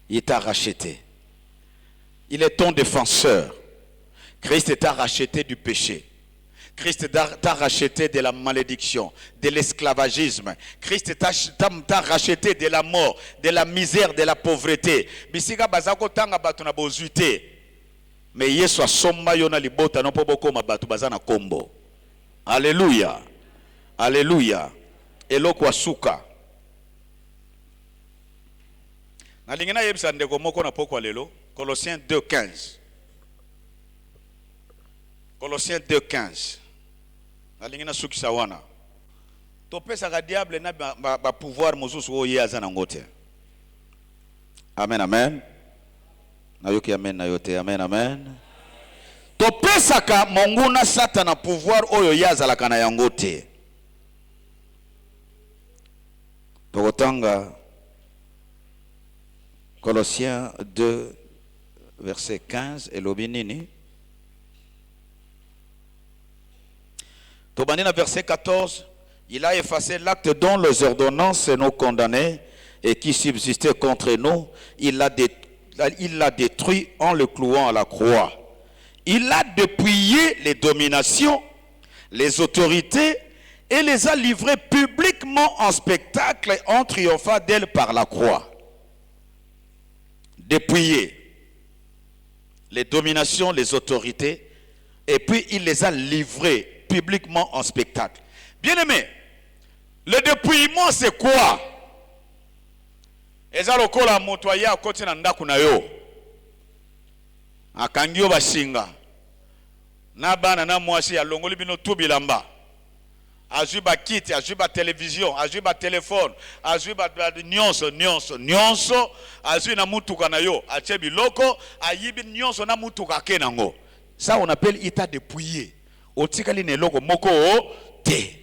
Il t'a racheté. Il est ton défenseur. Christ t'a racheté du péché. Christ t'a racheté de la malédiction, de l'esclavagisme. Christ t'a racheté de la mort, de la misère, de la pauvreté. Bisika bazako tanga batu na bozuite. Mais Yesu asomba yona libota no poboko mabatu bazana kombo. Alléluia. Alléluia. Eloko asuka. Na lingina yebisa ndeko moko na poko lelo. Colossiens 2:15. Colossiens 2:15. Alingina suki sawana. Topesa ka diable na ba pouvoir mosusu o yaza na ngote. Amen, amen. Na yoki amen na yote. Amen, amen. Topesa ka monguna satana pouvoir oyo yaza la kana yangote. Tokotanga Colossiens 2 verset 15 et l'obinini. Tobanina verset 14, il a effacé l'acte dont les ordonnances nous condamnaient et qui subsistait contre nous. Il l'a détruit en le clouant à la croix. Il a dépouillé les dominations, les autorités et les a livrées publiquement en spectacle en triomphant d'elles par la croix. Dépouillé les dominations, les autorités, et puis il les a livrées publiquement en spectacle. Bien aimé, le dépouillement c'est quoi? Eza lokola moto aya akoti na ndaku na yo. Akangi yo basinga. Na bana na mwasi alongoli bino tu bilamba. Azui ba kit, azui ba télévision, azui ba téléphone, azui ba nyonso, azui na mutuka na yo, ache biloko, ayibi nyonso na mutuka ke nango. Ça on appelle ita dépouillé. Otikali ne loko moko te.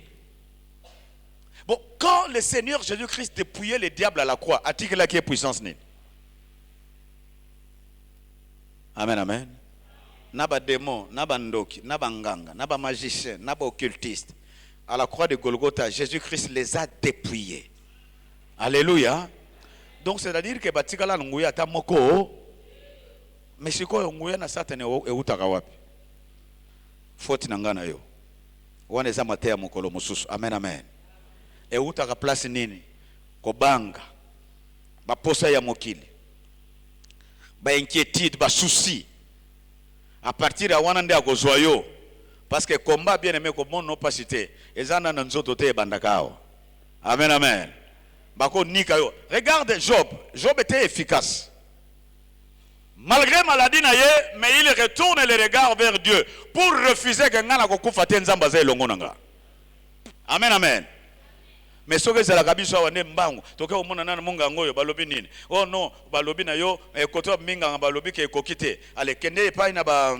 Bon, quand le Seigneur Jésus-Christ dépouillait les diables à la croix, a-t-il qui est puissance ni? Amen, amen. Naba démon, naba ndoki, naba nganga, naba magicien, naba occultiste. À la croix de Golgotha, Jésus-Christ les a dépouillés. Alléluia. Donc c'est-à-dire que batikala nguya ta moko, mais siko nguya na satane e utaka wapi? Foti nangana yo. Wana za matea mokolo mususu. Amen, amen. E utaka place nini? Kobanga. Ba posa ya mokili. Ba inquiétude, ba souci. À partir de wana nde akozwa yo. Parce que combat bien aimé comme non pas cité. Ezana na nzoto te bandakao. Amen, amen. Bako nika yo. Regarde Job. Job était efficace. Malgré maladie na ye, mais il retourne le regard vers Dieu pour refuser que ngana kokufa te nzamba za elongo nanga. Amen, amen. Mais ce que c'est la kabiso wa ne mbangu, toke omona na munga ngoyo balobi nini? Oh non, balobi na yo koto minga balobi ke kokite. Ale kende pa ina ba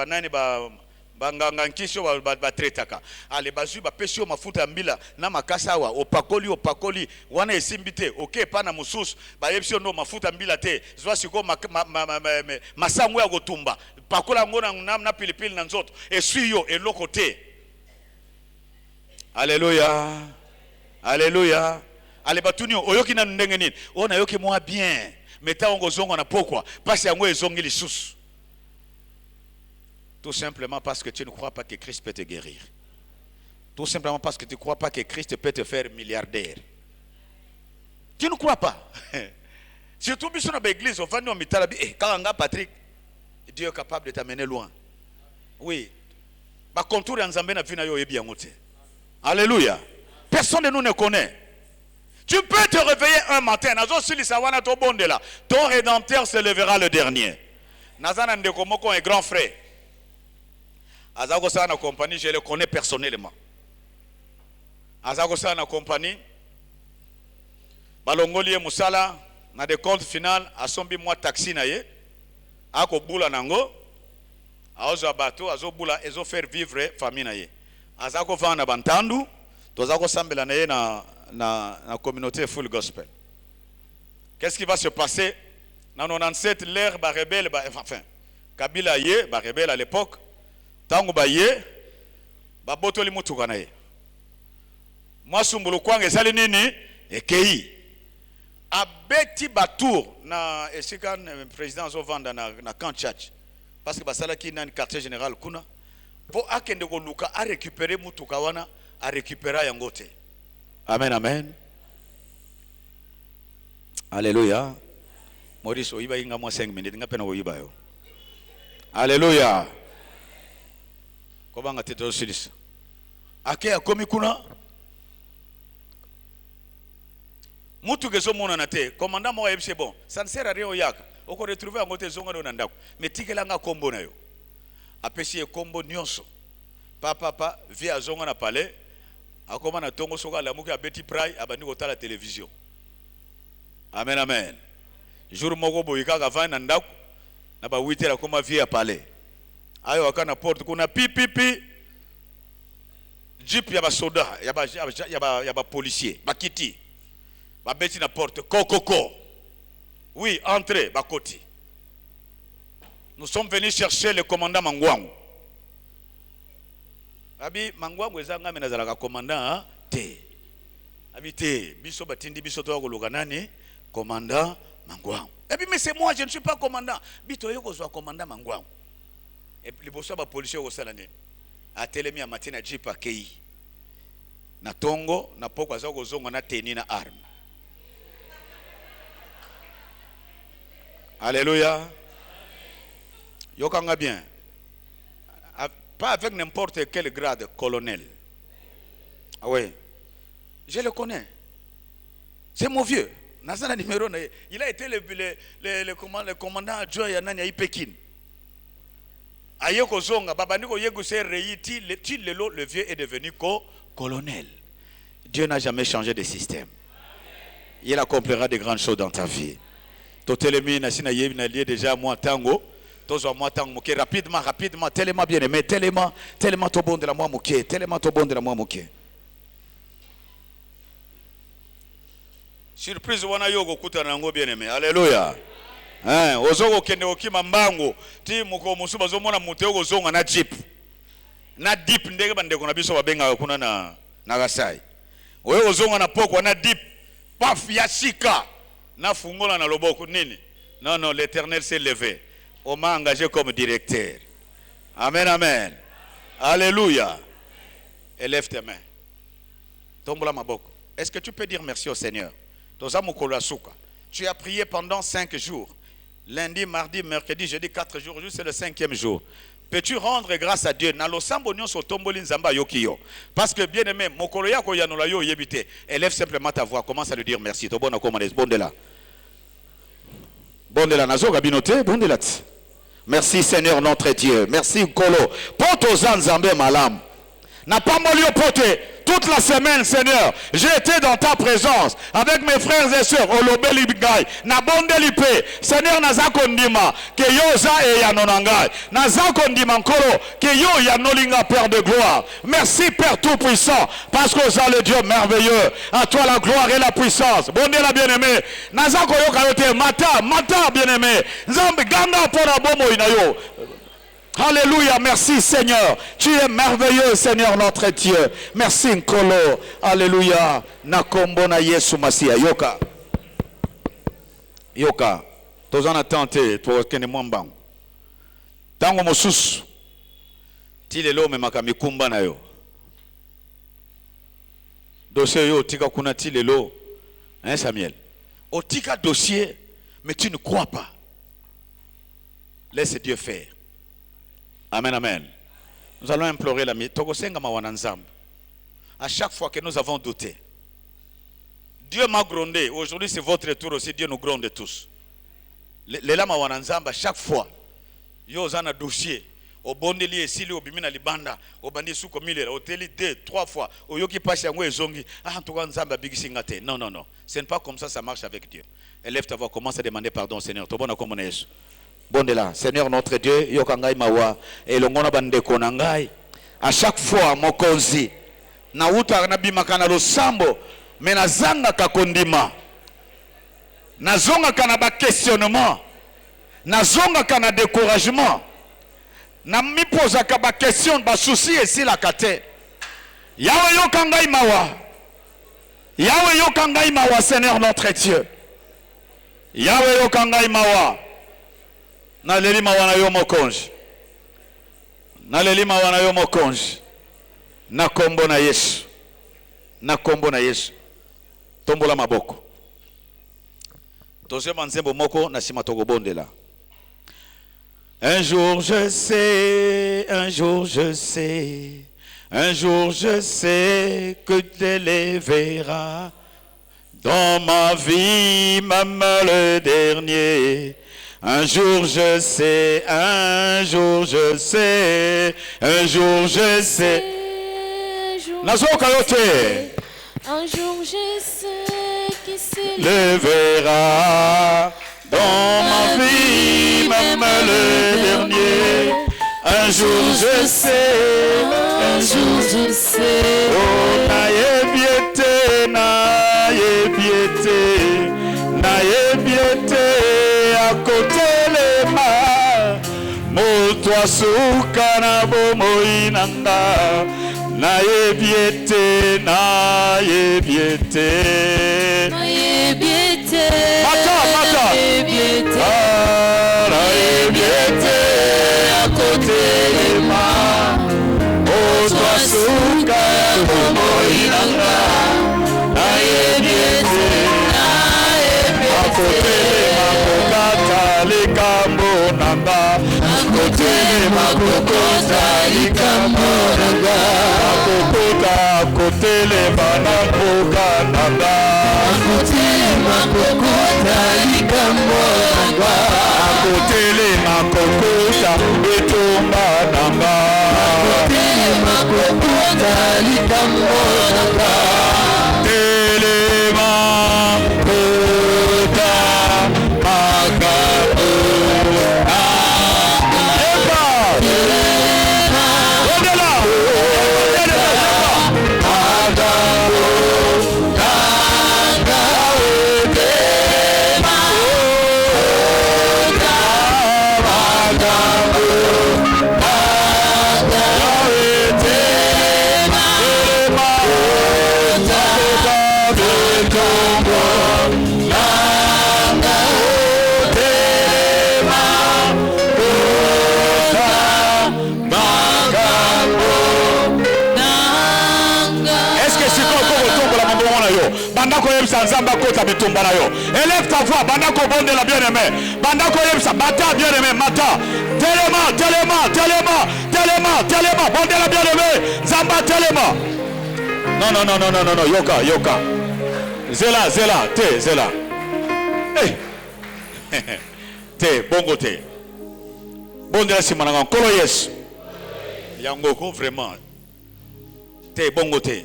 nani ba banganga nkisho ba tretaka. Ale bazu ba pesio mafuta mbila na makasa wa opakoli wana esimbite oke pa na mususu ba yepsio no mafuta mbila te zwa siko masangu ya gotumba pakola ngona na pilipili na nzoto esuyo eloko te. Alléluia. Alléluia. Ale batuni oyoki na ndenge nini? Ona yoki moi bien. Meta ongo zongo na pokwa pasi yango ezongi lisusu. Tout simplement parce que tu ne crois pas que Christ peut te guérir. Tout simplement parce que tu ne crois pas que Christ peut te faire milliardaire. Tu ne crois pas. Surtout si on a l'église, on va nous mettre la vie. Quand on a Patrick, Dieu est capable de t'amener loin. Oui. Alléluia. Personne de nous ne connaît. Tu peux te réveiller un matin. Ton rédempteur se levera le dernier. Nazana Ndekomoko est grand frère. Azako ça na compagnie, je le connais personnellement. Azako ça na compagnie. Balongoli e musala na de compte final asombi moi taxi na ye. Ako bula nango. Aozo bateau, azo bula ezo faire vivre famille na ye. Azako vana bantandu, tozako sambela na ye na communauté full gospel. Qu'est-ce qui va se passer? Dans 97 l'ère ba rebelle enfin Kabila ye ba rebelle à l'époque. Tango ba ye ba botoli mutuka na ye. Moi sumbulu kwanga ezali nini? Ekei. Abeti batour na esika président zo vanda na camp church. Parce que basala ki na quartier général kuna. Po akende ko luka a récupérer mutuka wana a récupérer yango te. Amen amen. Alléluia. Maurice oyiba inga mo 5 minutes nga pena oyiba yo. Alléluia. Kobanga teto silisa. Ake akomi kuna. Mutu gezo mona na te. Commandant mo yebise bon. Ça ne sert à rien oyaka. Oko retrouver yango te zonga na ndako. Mais tikela nga kombo na yo. Apesi e kombo nyonso. Papa via zonga na palais. Akoma na tongo soka la muki abeti prai abandi kotala télévision. Amen amen. Jour moko boyika ka vana ndako na ba 8h akoma via palais. Ayo akana porte kuna pipipi. Jeep ya ba soda, ya ba policier, ba kiti. Ba beti na porte kokoko. Oui, entrez ba koti. Nous sommes venus chercher le commandant Mangwangu. Abi Mangwangu ezanga menazala ka commandant te. Abi te, biso batindi biso to ko nani commandant Mangwangu. Et puis mais c'est moi, je ne suis pas commandant. Bito yoko zo commandant Mangwangu. Et puis liboso ba policier ko sala nini. Atelemi ya matina jeep akei. Na tongo na poko azako zongo na teni na arme. Alléluia. Yokanga bien. Pas avec n'importe quel grade, colonel. Ah ouais. Je le connais. C'est mon vieux. Nazana numéro, il a été le commandant adjoint à Nanya Pékin. Ayoko Zonga, Babaniko Yeguse Reiti, le vieux est devenu colonel. Dieu n'a jamais changé de système. Il accomplira de grandes choses dans ta vie. Totelemi Nasina Yevina lié déjà moi tango. Tozo moi tango moké rapidement, tellement bien aimé, tellement to bon de la moi moké, tellement to bon de la moi moké. Surprise wana yogo kuta nango bien aimé. Alléluia. Ozoko kende okima mbango ti muko musuba zo mona mute oko zonga na jeep. Na deep ndenge bandeko na biso babenga kuna na gasai. Oyo ozonga na poko na deep. Paf ya shika. Na fungola na loboko nini? Non, l'Éternel s'est levé. On m'a engagé comme directeur. Amen, amen. Alléluia. Élève tes mains. Tombola maboko. Est-ce que tu peux dire merci au Seigneur? Tu as prié pendant 5 jours. Lundi, mardi, mercredi, jeudi, 4 jours. Juste c'est le 5e jour. Peux-tu rendre grâce à Dieu? Parce que bien aimé, élève simplement ta voix. Commence à lui dire merci. Merci Seigneur notre Dieu. Merci Nkolo. Poto Zanzambe malam. N'a pas molio poté. Toute la semaine, Seigneur, j'ai été dans ta présence avec mes frères et sœurs. Olobeli Bigai, Nabondeli Pe, Seigneur Nazakondima, que Yoza et Yanonangai, Nazakondima Nkolo, que Yo Yanolinga Père de gloire. Merci Père Tout-Puissant, parce que vous êtes le Dieu merveilleux. À toi la gloire et la puissance. Bon Dieu la bien-aimée. Nazakoyo Kayote, Mata bien-aimé. Zambi Ganga Pora Bomo Inayo. Alléluia, merci Seigneur. Tu es merveilleux Seigneur notre Dieu. Merci Nkolo. Alléluia. Nakombo na Yesu Masia. Yoka. Tozana tante to kene mwambangu. Tango mosusu. Tile lo memaka mikumba na yo. Dossier yo tika kuna tile lo. Hein Samuel? O tika dossier mais tu ne crois pas. Laisse Dieu faire. Amen, amen. Nous allons implorer l'ami. À chaque fois que nous avons douté, Dieu m'a grondé. Aujourd'hui, c'est votre tour aussi. Dieu nous gronde tous. Les lames à chaque fois, il y a un dossier. obondeli esili obimina libanda obandi suko milela oteli 2 3 fois oyoki passe yango ezongi en tout cas nzamba bigisinga te. Non non non, c'est pas comme ça marche avec Dieu. Élève ta voix, commence à demander pardon au Seigneur. Tobona komona Yesu. Bondela, Seigneur notre Dieu, yokangai mawa elongona bande konangai. À chaque fois mokonzi na uta na bimaka na losambo mais nazanga kakondima. Nazonga kana ba questionnement. Nazonga kana découragement. Na mi posa ka ba question ba souci esi la kate. Yawe yokangai mawa. Yawe yokangai mawa Seigneur notre Dieu. Yawe yokangai mawa. Na leli mawa na yo mokonzi. Na leli mawa na yo mokonzi. Na kombo na Yesu. Na kombo na Yesu. Tombola maboko. Tozema nzembo moko na sima tokobondela. Un jour je sais, un jour je sais, un jour je sais que tu les verras. Dans ma vie, même le dernier. Un jour je sais, un jour je sais, un jour je sais. Un jour je sais qui se lèvera. Dans ma vie, même le dernier. Un jour je sais, un jour je sais. Oh, nayebiete, nayebiete, nayebiete, à côté les mains. Moto suka na bomoi nanga. Nayebiete, nayebiete, nayebiete, mata, nayebiete, nayebiete, à côté les mains. Moto suka na bomoi nanga. Nayebiete, nayebiete, à côté les makokata likambo nanga. À côté les makokota likambo nanga. À côté les banamboka nanga. À côté les makokota likambo nanga. À côté les makokota etomba nanga. À côté les makokota likambo nanga. Telema kota makabo. Bandako yebisa nzamba kota bitumba na yo. Élève ta voix, bandako bonde la bien-aimé. Bandako yebisa bata bien-aimé, mata. Telema, telema, telema, telema, telema, bonde la bien-aimé. Nzamba telema. Non, non, non, non, non, non, non, yoka, yoka. Zela, zela, te, zela. Hey. Te, bongo te. Bonde la simananga, kolo yes. Yangoko, vraiment. Te, bongo te.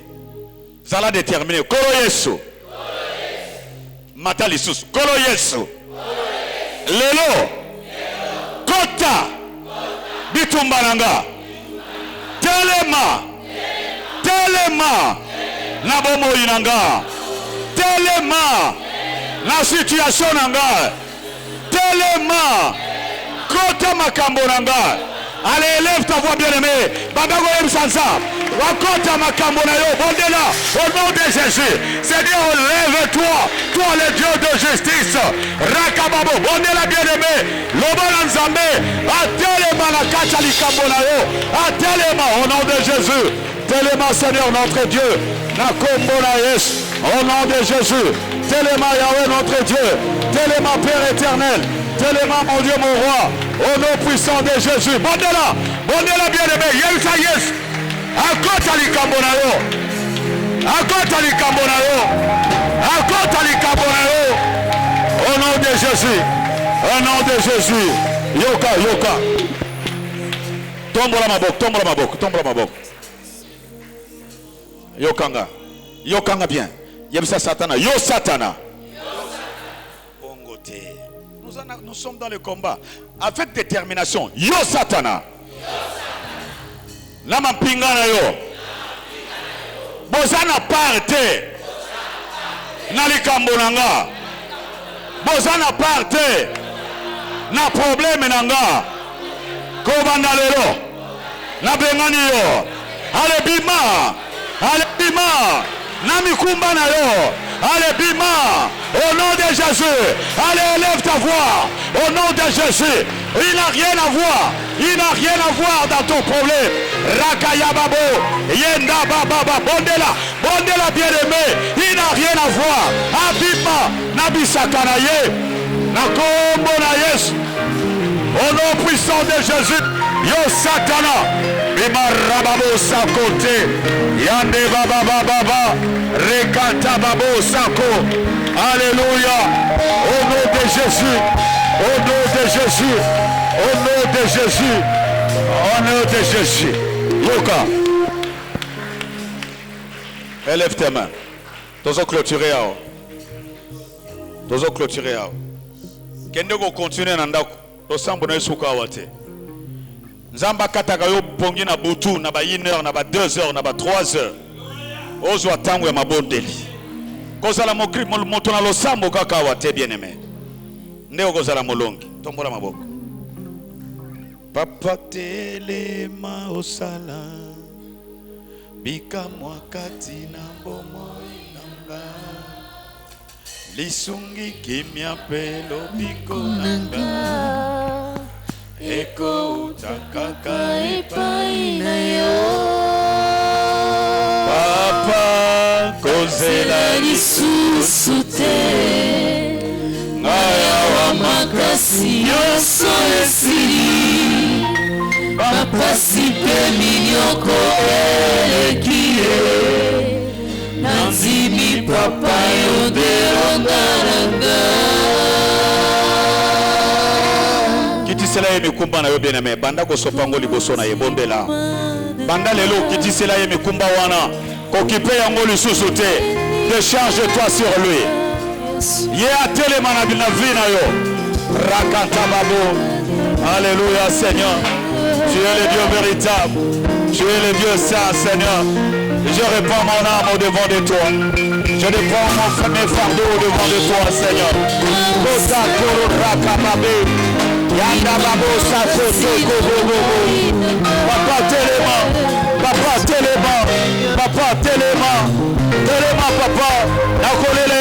Zala déterminé. Kolo Yesu. Mata lisusu. Kolo Yesu. Lelo. Kota. Bitumba nanga. Telema. Telema. Na bomo inanga. Telema. Na situation nanga. Telema. Kota makambo nanga. Allez, élève ta voix bien-aimée. Bandago Msansa. Wakota makambo na yo. Bondela. Au nom de Jésus. Seigneur, lève-toi. Toi, le Dieu de justice. Rakababo. Bondela bien-aimé. Loba Nzambe. Atelema la kacha likambo na yo. Atelema au nom de Jésus. Telema Seigneur notre Dieu. Na kombo na Yesu. Au nom de Jésus. Telema Yahweh notre Dieu. Telema Père éternel. Telema mon Dieu mon roi. Au nom puissant de Jésus. Bondela. Bondela bien-aimé. Yelsa yes. Akota likambo na yo. Akota likambo na yo. Akota likambo na yo. Au nom de Jésus. Au nom de Jésus. Yoka, yoka. Tombola mabok, tombola mabok, tombola mabok. Yokanga. Yokanga bien. Yebisa Satana. Yo Satana. Bongote. Nous sommes dans le combat. Avec détermination. Yo Satana. Lama pingana yo. Bozana parte. Nalikambo nanga. Bozana parte. Na problème nanga. Kobanda lelo. Na bengani yo. Ale bima. Ale bima. Na mikumba na yo. Allez, Bima, au nom de Jésus. Allez, élève ta voix. Au nom de Jésus. Il n'a rien à voir. Il n'a rien à voir dans ton problème. Rakaya Babo. Yenda Baba. Bondela. Bondela bien-aimé. Il n'a rien à voir. Abima. Nabisakanaye. Nakombo na Yesu. Au nom puissant de Jésus. Yo Satana. Bima Rababo Sakote. Yande Baba. Rekata Babo Sako. Alléluia. Au nom de Jésus. Au nom de Jésus. Au nom de Jésus. Au nom de Jésus. Yoka. Élève tes mains. Tozo clôturer. Tozo clôturer. Kende ko continuer na ndako. Tosambo na esuka wate. Nzamba kataka yo pongi na butu na ba 1 heure na ba 2 heures na ba 3 heures. Ozwa tangu ya mabondeli. Kozala mokri moto na losambo kaka wate bien-aimé. Ndeo kozala molongi. Tombola maboko. Papa telema osala. Bika mwakati na bomo inanga. Lisungi kimya pelo biko nanga. Eko utakaka epai na yo. Papa kozela lisusu te. Ngaya wa makasi yoso esili. Papa sipe minyoko elekie. Nanzimi papa yoderongaranga. Kitisela ye mikumba na yo bien-aimé. Banda ko sopango liboso na ye bondela. Banda lelo kitisela ye mikumba wana. Kokipe yango lisusu te. Décharge-toi sur lui. Ye atelema na vina yo. Rakanta babo. Alléluia Seigneur. Tu es le Dieu véritable. Tu es le Dieu saint Seigneur. Je répands mon âme au devant de toi. Je répands mes fardeaux au devant de toi Seigneur. Kota koro rakababe. Yanda babo sakoto kobobo. Papa telema. Papa telema. Papa telema. Telema papa. Nakolele